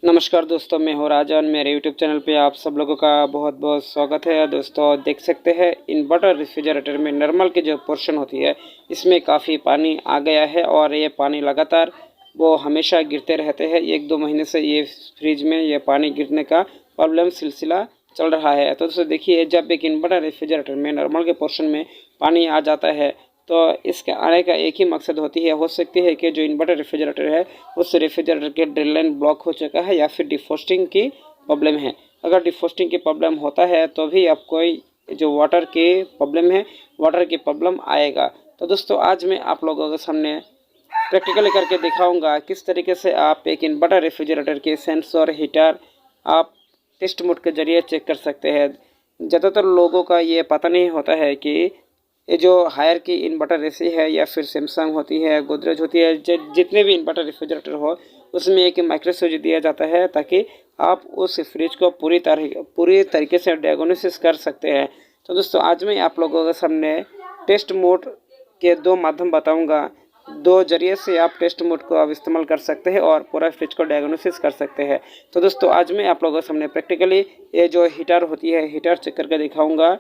नमस्कार दोस्तों, मैं हूं राजन। मेरे यूट्यूब चैनल पे आप सब लोगों का बहुत बहुत स्वागत है। दोस्तों देख सकते हैं इन्वर्टर रेफ्रिजरेटर में नॉर्मल की जो पोर्शन होती है इसमें काफ़ी पानी आ गया है और ये पानी लगातार वो हमेशा गिरते रहते हैं। 1-2 महीने से ये फ्रिज में ये पानी गिरने का प्रॉब्लम सिलसिला चल रहा है। तो दोस्तों देखिए, जब एक इन्वर्टर रेफ्रिजरेटर में नॉर्मल के पोर्शन में पानी आ जाता है तो इसके आने का एक ही मकसद होती है, हो सकती है कि जो इन्वर्टर रेफ्रिजरेटर है उस रेफ्रिजरेटर के ड्रिल लाइन ब्लॉक हो चुका है या फिर डिफ्रोस्टिंग की प्रॉब्लम है। अगर डिफ्रोस्टिंग की प्रॉब्लम होता है तो भी आपको जो वाटर की प्रॉब्लम है, वाटर की प्रॉब्लम आएगा। तो दोस्तों आज मैं आप लोगों के सामने प्रैक्टिकली करके दिखाऊंगा किस तरीके से आप एक इन्वर्टर रेफ्रिजरेटर के सेंसर हीटर आप टेस्ट मोड के जरिए चेक कर सकते हैं। ज़्यादातर लोगों का ये पता नहीं होता है कि ये जो हायर की इन्वर्टर एसी है या फिर सैमसंग होती है, गोदरेज होती है, जितने भी इन्वर्टर रेफ्रिजरेटर हो उसमें एक माइक्रो स्विच दिया जाता है ताकि आप उस फ्रिज को पूरी तरीके से डायग्नोसिस कर सकते हैं। तो दोस्तों आज मैं आप लोगों के सामने टेस्ट मोड के 2 माध्यम बताऊंगा। 2 जरिए से आप टेस्ट मोड को आप इस्तेमाल कर सकते हैं और पूरा फ्रिज को डायग्नोसिस कर सकते हैं। तो दोस्तों आज मैं आप लोगों के सामने प्रैक्टिकली ये जो हीटर होती है हीटर चेक करके दिखाऊंगा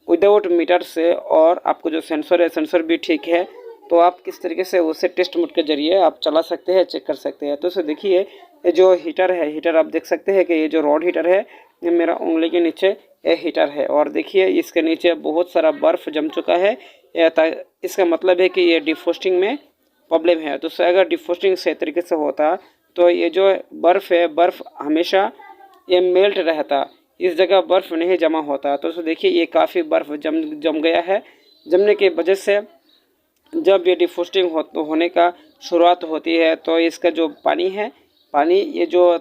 विदाउट मीटर से, और आपको जो सेंसर है सेंसर भी ठीक है तो आप किस तरीके से उसे टेस्ट मोड के जरिए आप चला सकते हैं, चेक कर सकते हैं। तो देखिए ये जो हीटर है, हीटर आप देख सकते हैं कि ये जो रॉड हीटर है ये मेरा उंगली के नीचे ये हीटर है और देखिए इसके नीचे बहुत सारा बर्फ़ जम चुका है। इसका मतलब है कि ये डिफ्रोस्टिंग में प्रॉब्लम है। तो अगर डिफ्रोस्टिंग सही तरीके से होता तो ये जो बर्फ़ है, बर्फ़ हमेशा ये मेल्ट रहता, इस जगह बर्फ़ नहीं जमा होता। तो देखिए ये काफ़ी बर्फ़ जम गया है। जमने की वजह से जब ये डिफ्रोस्टिंग होने का शुरुआत होती है तो इसका जो पानी है, पानी ये जो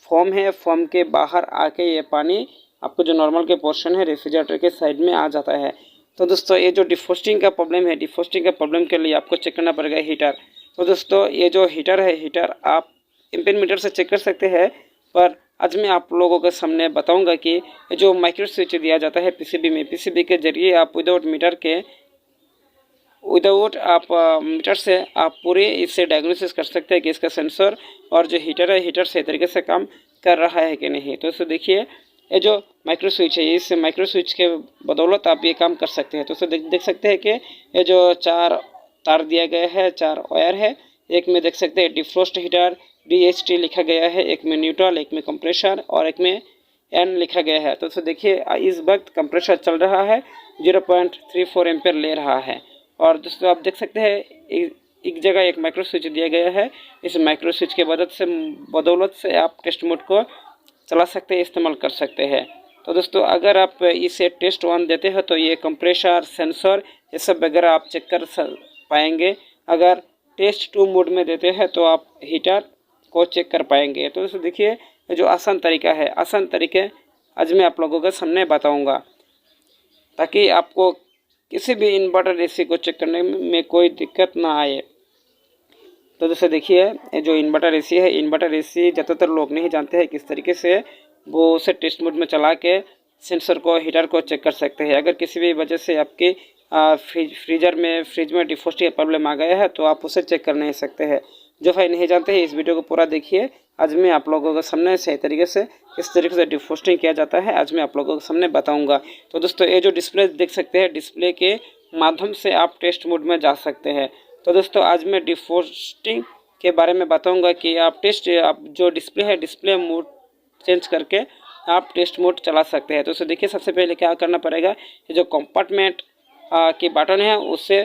फोम है, फोम के बाहर आके ये पानी आपको जो नॉर्मल के पोर्शन है रेफ्रिजरेटर के साइड में आ जाता है। तो दोस्तों ये जो डिफ्रोस्टिंग का प्रॉब्लम है, डिफ्रोस्टिंग का प्रॉब्लम के लिए आपको चेक करना पड़ेगा हीटर। तो दोस्तों ये जो हीटर है, हीटर आप एम्पीयर मीटर से चेक कर सकते हैं, पर आज मैं आप लोगों के सामने बताऊंगा कि जो माइक्रो स्विच दिया जाता है पीसीबी में, पीसीबी के जरिए आप विदाउट आप मीटर से आप पूरे इससे डायग्नोसिस कर सकते हैं कि इसका सेंसर और जो हीटर है हीटर सही तरीके से काम कर रहा है कि नहीं। तो इससे देखिए ये जो माइक्रो स्विच है, इस माइक्रो स्विच के बदौलत आप ये काम कर सकते हैं। तो इसे देख सकते हैं कि ये जो 4 तार दिया गया है, 4 वायर है। एक में देख सकते हैं डिफ्रोस्ट हीटर DHT लिखा गया है, एक में न्यूट्रल, एक में कंप्रेशर और एक में N लिखा गया है। तो देखिए इस वक्त कंप्रेशर चल रहा है, 0.34 एम्पेयर ले रहा है। और दोस्तों आप देख सकते हैं एक जगह एक माइक्रो स्विच दिया गया है। इस माइक्रो स्विच के बदौलत से आप टेस्ट मोड को चला सकते हैं, इस्तेमाल कर सकते हैं। तो दोस्तों अगर आप इसे टेस्ट 1 देते हैं तो ये कंप्रेशर, सेंसर ये सब वगैरह आप चेक कर पाएंगे। अगर टेस्ट 2 मोड में देते हैं तो आप हीटर को चेक कर पाएंगे। तो दोस्तों देखिए जो आसान तरीका है, आसान तरीके आज मैं आप लोगों के सामने बताऊंगा ताकि आपको किसी भी इन्वर्टर एसी को चेक करने में कोई दिक्कत ना आए। तो जैसे देखिए जो इन्वर्टर एसी है, इन्वर्टर एसी ज़्यादातर लोग नहीं जानते हैं किस तरीके से वो उसे टेस्ट मोड में चला के सेंसर को, हीटर को चेक कर सकते हैं। अगर किसी भी वजह से आपके फ्रिज में डिफ्रोस्टिंग प्रॉब्लम आ गया है तो आप उसे चेक कर नहीं सकते हैं। जो भाई नहीं जानते हैं इस वीडियो को पूरा देखिए। आज मैं आप लोगों के सामने सही तरीके से किस तरीके से डिफ्रोस्टिंग किया जाता है आज मैं आप लोगों के सामने बताऊंगा। तो दोस्तों ये जो डिस्प्ले देख सकते हैं, डिस्प्ले के माध्यम से आप टेस्ट मोड में जा सकते हैं। तो दोस्तों आज मैं डिफ्रोस्टिंग के बारे में बताऊंगा कि आप जो डिस्प्ले है, डिस्प्ले मोड चेंज करके आप टेस्ट मोड चला सकते हैं। तो उसे देखिए सबसे पहले क्या करना पड़ेगा, ये जो कंपार्टमेंट की बटन है उससे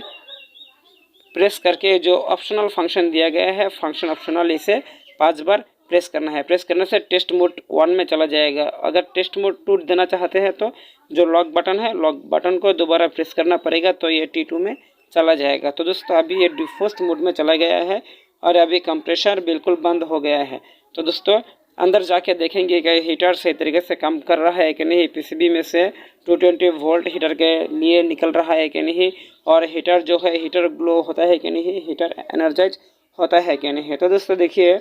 प्रेस करके जो ऑप्शनल फंक्शन दिया गया है, फंक्शन ऑप्शनल, इसे 5 बार प्रेस करना है। प्रेस करने से टेस्ट मोड 1 में चला जाएगा। अगर टेस्ट मोड 2 देना चाहते हैं तो जो लॉक बटन है, लॉक बटन को दोबारा प्रेस करना पड़ेगा तो ये T2 में चला जाएगा। तो दोस्तों अभी ये डिफ्रोस्ट मोड में चला गया है और अभी कंप्रेशर बिल्कुल बंद हो गया है। तो दोस्तों अंदर जाके देखेंगे कि हीटर सही तरीके से काम कर रहा है कि नहीं, पीसीबी में से 220 वोल्ट हीटर के लिए निकल रहा है कि नहीं, और हीटर जो है हीटर ग्लो होता है कि नहीं, हीटर एनर्जाइज होता है कि नहीं। तो दोस्तों देखिए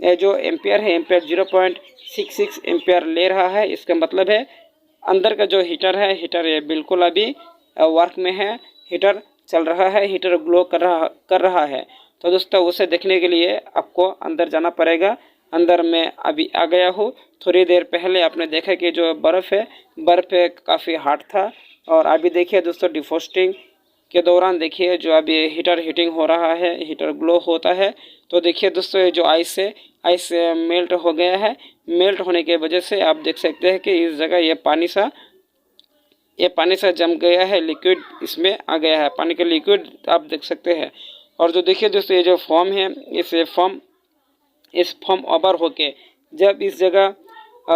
ये जो एम्पियर है, एम्पियर 0.66 एम्पियर ले रहा है। इसका मतलब है अंदर का जो हीटर है, हीटर ये बिल्कुल अभी वर्क में है, हीटर चल रहा है, हीटर ग्लो कर रहा है। तो दोस्तों उसे देखने के लिए आपको अंदर जाना पड़ेगा। अंदर मैं अभी आ गया हूँ। थोड़ी देर पहले आपने देखा कि जो बर्फ़ है काफ़ी हार्ड था। और अभी देखिए दोस्तों, डिफ्रोस्टिंग के दौरान देखिए जो अभी हीटर हीटिंग हो रहा है, हीटर ग्लो होता है। तो देखिए दोस्तों, ये जो आइस मेल्ट हो गया है। मेल्ट होने की वजह से आप देख सकते हैं कि इस जगह ये पानी सा जम गया है, लिक्विड इसमें आ गया है, पानी का लिक्विड आप देख सकते हैं। और जो देखिए दोस्तों, ये जो फॉर्म है, इस फॉर्म ओवर होके जब इस जगह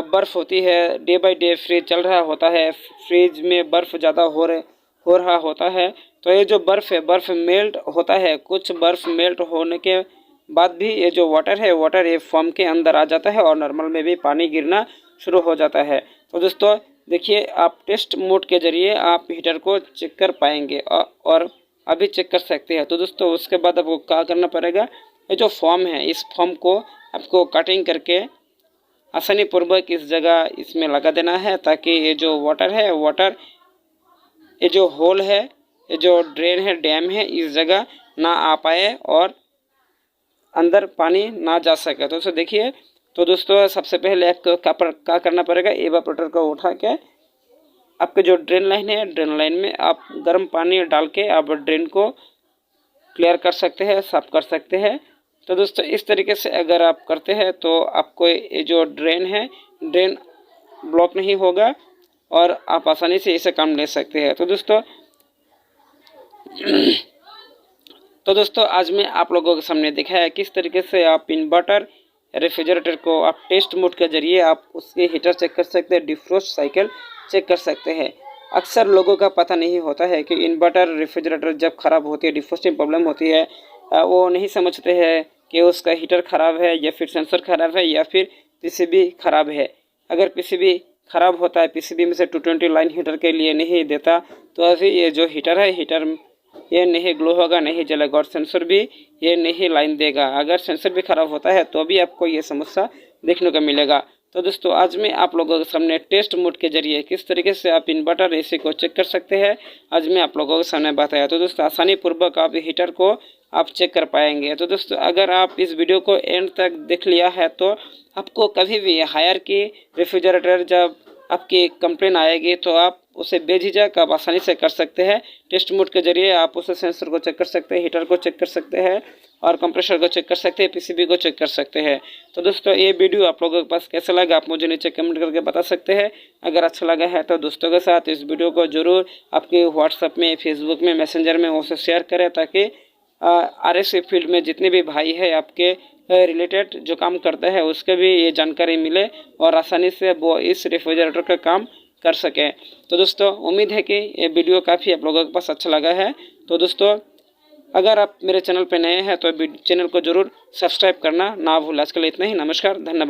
बर्फ़ होती है, डे बाय डे फ्रीज चल रहा होता है, फ्रीज में बर्फ़ ज़्यादा हो रहा होता है। तो ये जो बर्फ़ मेल्ट होता है। कुछ बर्फ़ मेल्ट होने के बाद भी ये जो वाटर ये फॉर्म के अंदर आ जाता है और नॉर्मल में भी पानी गिरना शुरू हो जाता है। तो दोस्तों देखिए, आप टेस्ट मोड के ज़रिए आप हीटर को चेक कर पाएंगे और अभी चेक कर सकते हैं। तो दोस्तों उसके बाद आपको क्या करना पड़ेगा, ये जो फॉर्म है, इस फॉर्म को आपको कटिंग करके आसानी पूर्वक इस जगह इसमें लगा देना है, ताकि ये जो वाटर ये जो होल है, ये जो ड्रेन है, डैम है, इस जगह ना आ पाए और अंदर पानी ना जा सके। तो देखिए, तो दोस्तों सबसे पहले आपको क्या करना पड़ेगा, एवापोरेटर को उठा के आपके जो ड्रेन लाइन है, ड्रेन लाइन में आप गर्म पानी डाल के आप ड्रेन को क्लियर कर सकते हैं, साफ कर सकते हैं। तो दोस्तों इस तरीके से अगर आप करते हैं तो आपको ये जो ड्रेन है, ड्रेन ब्लॉक नहीं होगा और आप आसानी से इसे काम ले सकते हैं। तो दोस्तों आज मैं आप लोगों के सामने दिखाया किस तरीके से आप इन्वर्टर रेफ्रिजरेटर को आप टेस्ट मोड के जरिए आप उसके हीटर चेक कर सकते हैं, डिफ्रोस्ट साइकिल चेक कर सकते हैं। अक्सर लोगों का पता नहीं होता है कि इन्वर्टर रेफ्रिजरेटर जब ख़राब होती है, डिफ्रोस्टिंग प्रॉब्लम होती है, वो नहीं समझते हैं कि उसका हीटर ख़राब है या फिर सेंसर ख़राब है या फिर पीसीबी ख़राब है। अगर पीसीबी ख़राब होता है, पीसीबी में से 220 लाइन हीटर के लिए नहीं देता, तो अभी ये जो हीटर है, हीटर ये नहीं ग्लो होगा, नहीं जलेगा और सेंसर भी ये नहीं लाइन देगा। अगर सेंसर भी ख़राब होता है तो भी आपको ये समस्या देखने को मिलेगा। तो दोस्तों आज मैं आप लोगों के सामने टेस्ट मोड के जरिए किस तरीके से आप इन्वर्टर एसी को चेक कर सकते हैं, आज मैं आप लोगों के सामने बताया। तो दोस्तों आसानी पूर्वक आप हीटर को आप चेक कर पाएंगे। तो दोस्तों अगर आप इस वीडियो को एंड तक देख लिया है तो आपको कभी भी हायर की रेफ्रिजरेटर जब आपकी कंप्लेन आएगी तो आप उसे बेझिझक आप आसानी से कर सकते हैं। टेस्ट मोड के जरिए आप उसे सेंसर को चेक कर सकते हैं, हीटर को चेक कर सकते हैं और कंप्रेसर को चेक कर सकते हैं, पीसीबी को चेक कर सकते हैं। तो दोस्तों ये वीडियो आप लोगों के पास कैसा लगा आप मुझे नीचे कमेंट करके बता सकते हैं। अगर अच्छा लगा है तो दोस्तों के साथ इस वीडियो को ज़रूर आपके व्हाट्सएप में, फेसबुक में, मैसेंजर में उसे शेयर करें, ताकि आरएसए फील्ड में जितने भी भाई है आपके रिलेटेड जो काम करते हैं उसके भी ये जानकारी मिले और आसानी से वो इस रेफ्रिजरेटर का काम कर सकें। तो दोस्तों उम्मीद है कि ये वीडियो काफ़ी आप लोगों के पास अच्छा लगा है। तो दोस्तों अगर आप मेरे चैनल पर नए हैं तो चैनल को ज़रूर सब्सक्राइब करना ना भूलें। आज के लिए इतना ही, नमस्कार, धन्यवाद।